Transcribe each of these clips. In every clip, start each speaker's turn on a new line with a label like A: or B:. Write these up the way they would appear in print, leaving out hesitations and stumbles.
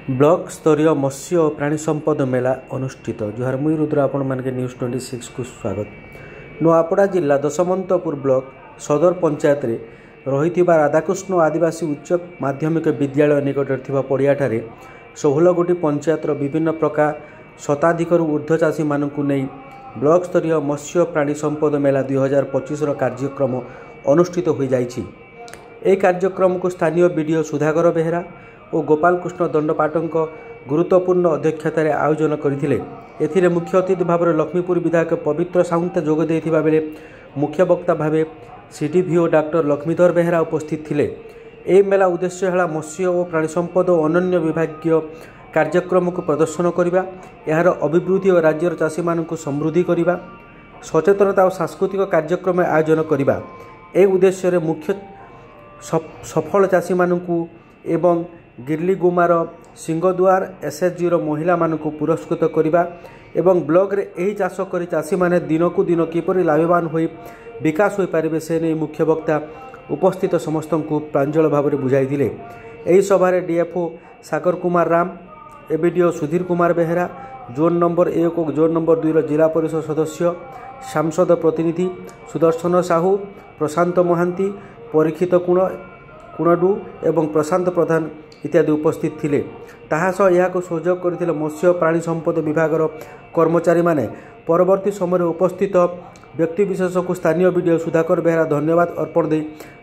A: Block स्तरीय मत्स्य और प्राणी संपद मेला अनुष्ठित। जुहार मुई रुद्र आपण मानके न्यूज़ 26 को स्वागत। नुआपड़ा जिला दशमंतपुर ब्लॉक सदर पंचायत रे रहिथिबा राधाकृष्ण आदिवासी उच्च माध्यमिक विद्यालय निकटरे थिबा पड़ियाठारे 16 गोटी पंचायतर विभिन्न प्रकार शताधिकरू ऊर्ध्व चाषी मानकु नेई ब्लॉक स्तरीय मत्स्य और प्राणी संपद मेला 2025 कार्यक्रम अनुष्ठित हो जाइछि। एही कार्यक्रम को स्थानीय बीडीओ सुधाकर बेहरा और गोपाल कृष्ण दंडपाटक गुरुत्वपूर्ण अध्यक्षतार आयोजन करथिले। एथिरे मुख्य अतिथि भाव में लक्ष्मीपुर विधायक पवित्र साउंत जोग देथिबा बेले मुख्य वक्ता भाव सीडीभीओ डॉक्टर लक्ष्मीधर बेहरा उपस्थित थिले। एही मेला उद्देश्य है मत्स्य और प्राणी संपद और अनन्य विभागीय कार्यक्रम को प्रदर्शन करने, यार अभिवृद्धि और राज्यर चाषी मानक समृद्धि करने, सचेतनता और सांस्कृतिक कार्यक्रम आयोजन करने। यह उद्देश्य मुख्य सफल चाषी मानकु एवं गिरली गुमार सिंहदुआर एसएचजी महिला मानकु पुरस्कृत करने एवं ब्लॉक रे एही चाष करी चाषी माने दिनकु दिन किपरि लाभवान होई विकास हो पारे से नहीं मुख्य वक्ता उपस्थित समस्त को प्रांजल भाव में बुझाई। यही सभारे DFO Sagar Kumar Ram, एबीडीओ Sudhir Kumar Behera, zone number 1 और जोन नंबर 2 जिला परिषद सदस्य, सांसद प्रतिनिधि सुदर्शन साहू, प्रशांत महांती, परीक्षित कुणडू एवं प्रशांत प्रधान इत्यादि उपस्थित थिले। ताहा सह यहाको सहयोग करथिले मत्स्य प्राणी संपद विभागर कर्मचारी माने। परवर्ती समय उपस्थित व्यक्तिविशेष को स्थानीय बीडीओ सुधाकर बेहरा धन्यवाद अर्पण दे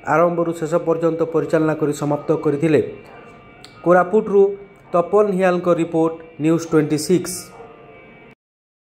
A: आरंभरू शेष पर्यंत परिचालना करी समाप्त करथिले। कोरापुटरू तपन हियालको रिपोर्ट न्यूज़ 26।